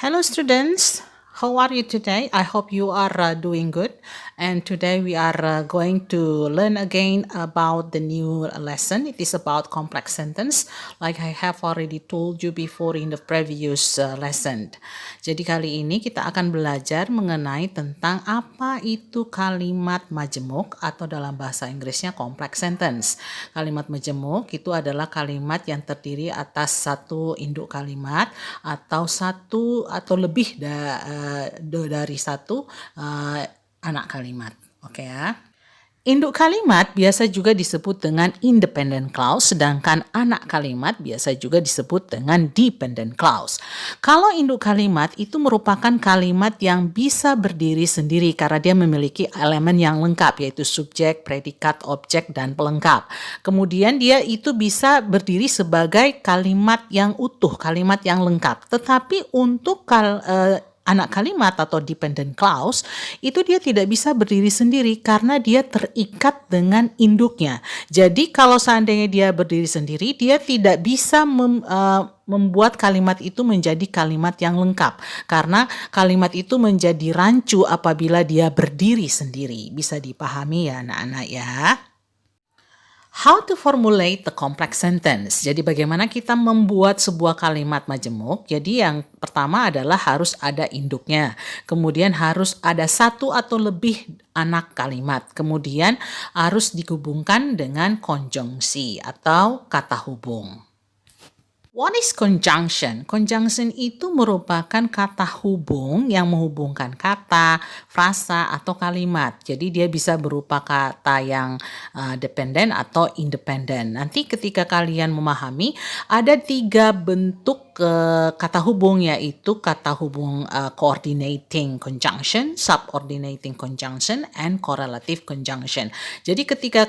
Hello, students. How are you today? I hope you are doing good. And today we are going to learn again about the new lesson. It is about complex sentence, like I have already told you before in the previous lesson. Jadi kali ini kita akan belajar mengenai tentang apa itu kalimat majemuk atau dalam bahasa Inggrisnya complex sentence. Kalimat majemuk itu adalah kalimat yang terdiri atas satu induk kalimat atau satu atau lebih dari satu anak kalimat. Oke ya. Induk kalimat biasa juga disebut dengan independent clause, sedangkan anak kalimat biasa juga disebut dengan dependent clause. Kalau induk kalimat itu merupakan kalimat yang bisa berdiri sendiri karena dia memiliki elemen yang lengkap, yaitu subjek, predikat, objek, dan pelengkap. Kemudian dia itu bisa berdiri sebagai kalimat yang utuh, kalimat yang lengkap. Tetapi untuk anak kalimat atau dependent clause itu dia tidak bisa berdiri sendiri karena dia terikat dengan induknya. Jadi kalau seandainya dia berdiri sendiri, dia tidak bisa membuat kalimat itu menjadi kalimat yang lengkap karena kalimat itu menjadi rancu apabila dia berdiri sendiri. Bisa dipahami ya anak-anak ya. How to formulate the complex sentence. Jadi bagaimana kita membuat sebuah kalimat majemuk? Jadi yang pertama adalah harus ada induknya. Kemudian harus ada satu atau lebih anak kalimat. Kemudian harus dihubungkan dengan konjungsi atau kata hubung. What is conjunction? Conjunction itu merupakan kata hubung yang menghubungkan kata, frasa, atau kalimat. Jadi dia bisa berupa kata yang dependent atau independent. Nanti ketika kalian memahami, ada 3 bentuk kata hubung, yaitu kata hubung coordinating conjunction, subordinating conjunction, and correlative conjunction. Jadi ketika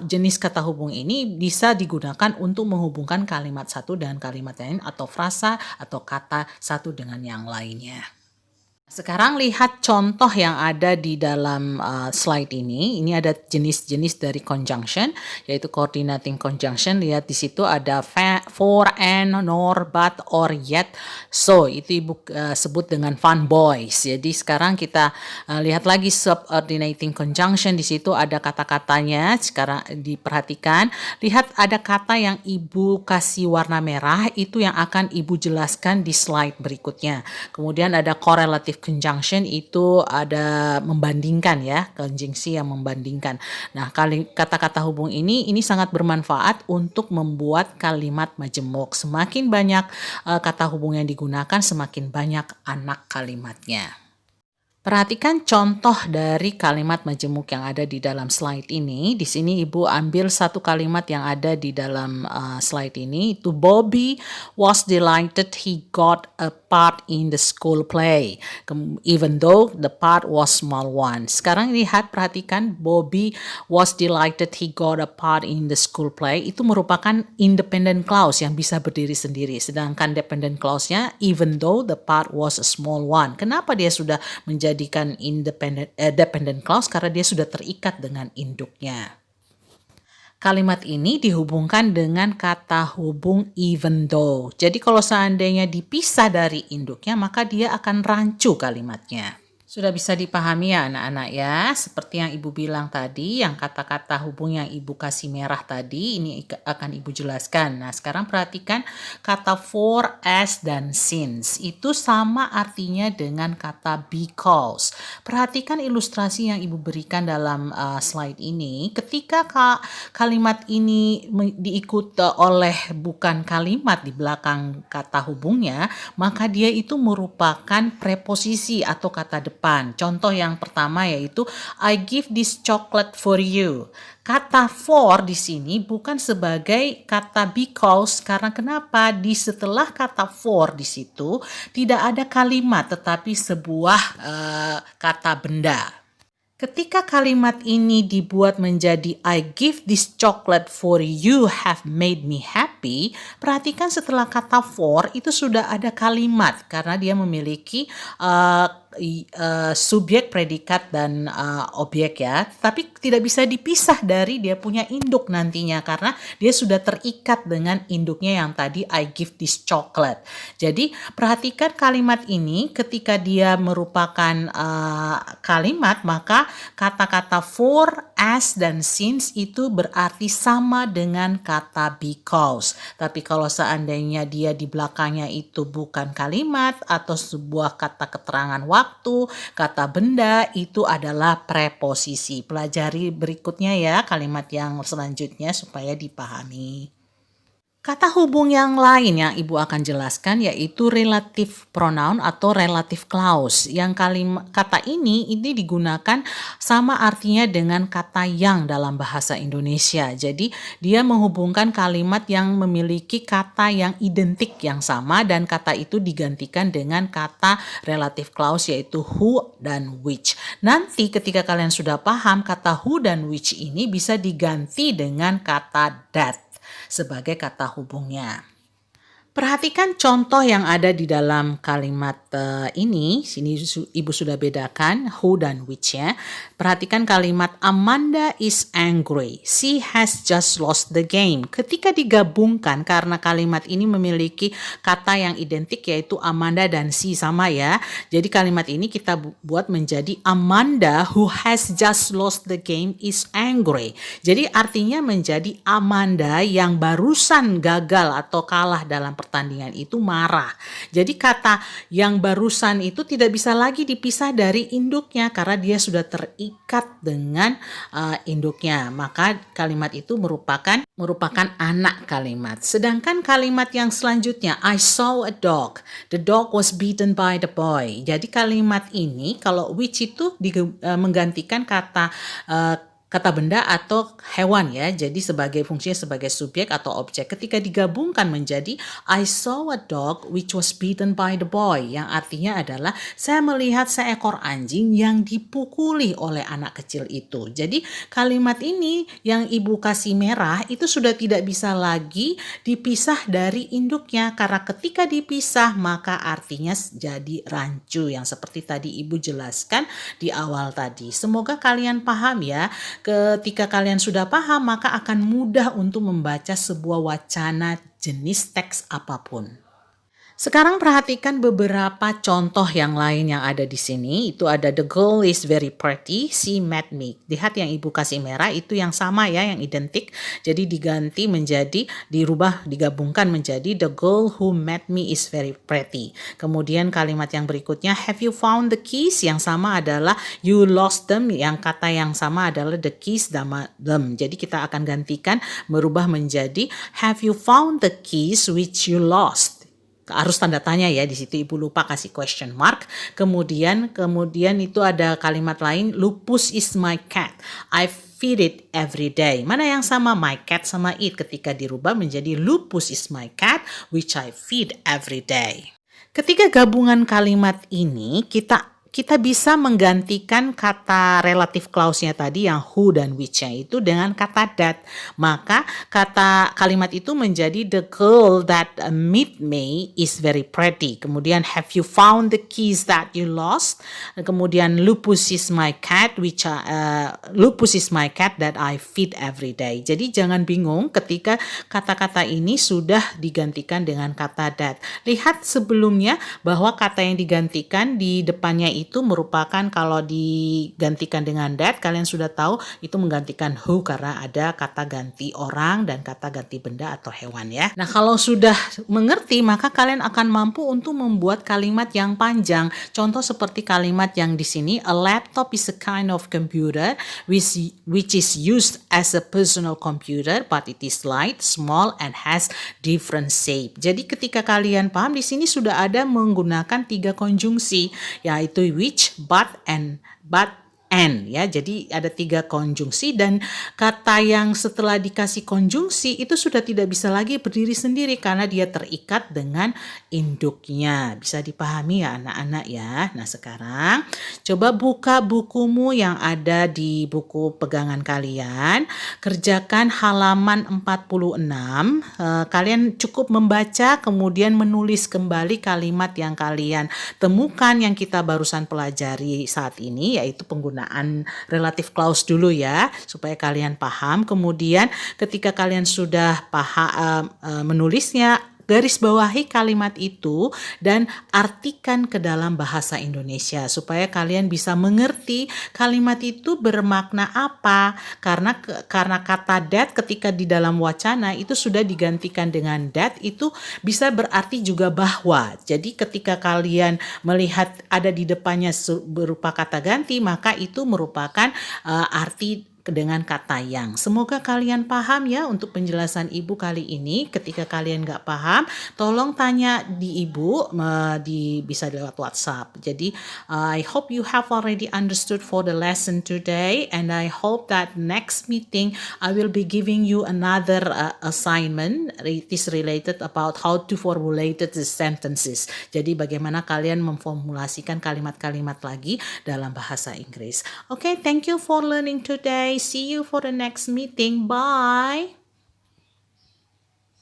jenis kata hubung ini bisa digunakan untuk menghubungkan kalimat satu dengan kalimat lain atau frasa atau kata satu dengan yang lainnya. Sekarang lihat contoh yang ada di dalam slide ini. Ini ada jenis-jenis dari conjunction, yaitu coordinating conjunction. Lihat di situ ada for, and, nor, but, or, yet. So, itu ibu sebut dengan fun boys. Jadi sekarang kita lihat lagi subordinating conjunction. Di situ ada kata-katanya. Sekarang diperhatikan. Lihat ada kata yang ibu kasih warna merah. Itu yang akan ibu jelaskan di slide berikutnya. Kemudian ada correlative conjunction, itu ada membandingkan ya, konjungsi yang membandingkan. Nah, kata-kata hubung ini sangat bermanfaat untuk membuat kalimat majemuk. Semakin banyak kata hubung yang digunakan, semakin banyak anak kalimatnya. Perhatikan contoh dari kalimat majemuk yang ada di dalam slide ini. Di sini ibu ambil satu kalimat yang ada di dalam slide ini. Itu Bobby was delighted he got a part in the school play, even though the part was small one. Sekarang lihat, perhatikan, Bobby was delighted he got a part in the school play. Itu merupakan independent clause yang bisa berdiri sendiri. Sedangkan dependent clause-nya even though the part was a small one. Kenapa dia sudah menjadikan dependent clause? Karena dia sudah terikat dengan induknya. Kalimat ini dihubungkan dengan kata hubung even though. Jadi kalau seandainya dipisah dari induknya, maka dia akan rancu kalimatnya. Sudah bisa dipahami ya anak-anak ya, seperti yang ibu bilang tadi, yang kata-kata hubung yang ibu kasih merah tadi, ini akan ibu jelaskan. Nah, sekarang perhatikan kata for, as, dan since. Itu sama artinya dengan kata because. Perhatikan ilustrasi yang ibu berikan dalam slide ini. Ketika kalimat ini diikuti oleh bukan kalimat di belakang kata hubungnya, maka dia itu merupakan preposisi atau kata depan. Contoh yang pertama yaitu I give this chocolate for you. Kata for di sini bukan sebagai kata because, karena kenapa? Setelah kata for di situ tidak ada kalimat tetapi sebuah kata benda. Ketika kalimat ini dibuat menjadi I give this chocolate for you have made me happy, perhatikan setelah kata for itu sudah ada kalimat karena dia memiliki subjek, predikat, dan objek ya. Tapi tidak bisa dipisah dari dia punya induk nantinya karena dia sudah terikat dengan induknya yang tadi I give this chocolate. Jadi perhatikan kalimat ini ketika dia merupakan kalimat, maka kata-kata for, as, dan since itu berarti sama dengan kata because. Tapi kalau seandainya dia di belakangnya itu bukan kalimat atau sebuah kata keterangan waktu, kata benda, itu adalah preposisi. Pelajari berikutnya ya kalimat yang selanjutnya supaya dipahami. Kata hubung yang lain yang Ibu akan jelaskan yaitu relative pronoun atau relative clause. Yang kata ini digunakan sama artinya dengan kata yang dalam bahasa Indonesia. Jadi dia menghubungkan kalimat yang memiliki kata yang identik yang sama dan kata itu digantikan dengan kata relative clause yaitu who dan which. Nanti ketika kalian sudah paham kata who dan which ini bisa diganti dengan kata that sebagai kata hubungnya. Perhatikan contoh yang ada di dalam kalimat ini. Sini Ibu sudah bedakan who dan which ya. Perhatikan kalimat Amanda is angry. She has just lost the game. Ketika digabungkan karena kalimat ini memiliki kata yang identik yaitu Amanda dan she sama ya. Jadi kalimat ini kita buat menjadi Amanda who has just lost the game is angry. Jadi artinya menjadi Amanda yang barusan gagal atau kalah dalam pertandingan itu marah. Jadi kata yang barusan itu tidak bisa lagi dipisah dari induknya karena dia sudah terikat dengan induknya. Maka kalimat itu merupakan anak kalimat. Sedangkan kalimat yang selanjutnya I saw a dog. The dog was beaten by the boy. Jadi kalimat ini kalau which itu menggantikan kata benda atau hewan ya. Jadi sebagai fungsinya sebagai subjek atau objek. Ketika digabungkan menjadi I saw a dog which was beaten by the boy. Yang artinya adalah saya melihat seekor anjing yang dipukuli oleh anak kecil itu. Jadi kalimat ini yang Ibu kasih merah itu sudah tidak bisa lagi dipisah dari induknya. Karena ketika dipisah maka artinya jadi rancu yang seperti tadi Ibu jelaskan di awal tadi. Semoga kalian paham ya. Ketika kalian sudah paham, maka akan mudah untuk membaca sebuah wacana jenis teks apapun. Sekarang perhatikan beberapa contoh yang lain yang ada di sini. Itu ada the girl is very pretty, she met me. Lihat yang Ibu kasih merah itu yang sama ya, yang identik. Jadi diganti menjadi, digabungkan menjadi the girl who met me is very pretty. Kemudian kalimat yang berikutnya have you found the keys? Yang sama adalah you lost them. Yang kata yang sama adalah the keys them. Jadi kita akan gantikan merubah menjadi have you found the keys which you lost? Harus tanda tanya ya, di situ Ibu lupa kasih question mark. Kemudian itu ada kalimat lain, lupus is my cat. I feed it every day. Mana yang sama my cat sama it ketika dirubah menjadi lupus is my cat which I feed every day. Ketika gabungan kalimat ini kita bisa menggantikan kata relative clause-nya tadi yang who dan which-nya itu dengan kata that. Maka kalimat itu menjadi the girl that meet me is very pretty. Kemudian have you found the keys that you lost? Kemudian lupus is my cat that I feed every day. Jadi jangan bingung ketika kata-kata ini sudah digantikan dengan kata that. Lihat sebelumnya bahwa kata yang digantikan di depannya itu merupakan kalau digantikan dengan that, kalian sudah tahu itu menggantikan who karena ada kata ganti orang dan kata ganti benda atau hewan ya. Nah kalau sudah mengerti maka kalian akan mampu untuk membuat kalimat yang panjang. Contoh seperti kalimat yang di sini, a laptop is a kind of computer which is used as a personal computer but it is light, small and has different shape. Jadi ketika kalian paham di sini sudah ada menggunakan 3 konjungsi yaitu which, but and ya. Jadi ada 3 konjungsi dan kata yang setelah dikasih konjungsi itu sudah tidak bisa lagi berdiri sendiri karena dia terikat dengan induknya. Bisa dipahami ya anak-anak ya. Nah, sekarang coba buka bukumu yang ada di buku pegangan kalian. Kerjakan halaman 46. Kalian cukup membaca kemudian menulis kembali kalimat yang kalian temukan yang kita barusan pelajari saat ini, yaitu penggunaan relative clause dulu ya, supaya kalian paham. Kemudian ketika kalian sudah paham menulisnya, garis bawahi kalimat itu dan artikan ke dalam bahasa Indonesia supaya kalian bisa mengerti kalimat itu bermakna apa. Karena kata that ketika di dalam wacana itu sudah digantikan dengan that, itu bisa berarti juga bahwa. Jadi ketika kalian melihat ada di depannya berupa kata ganti, maka itu merupakan arti dengan kata yang. Semoga kalian paham ya untuk penjelasan ibu kali ini. Ketika kalian nggak paham, tolong tanya di ibu, bisa lewat WhatsApp. Jadi I hope you have already understood for the lesson today, and I hope that next meeting I will be giving you another assignment. It is related about how to formulate the sentences. Jadi bagaimana kalian memformulasikan kalimat-kalimat lagi dalam bahasa Inggris. Okay, thank you for learning today. See you for the next meeting. Bye.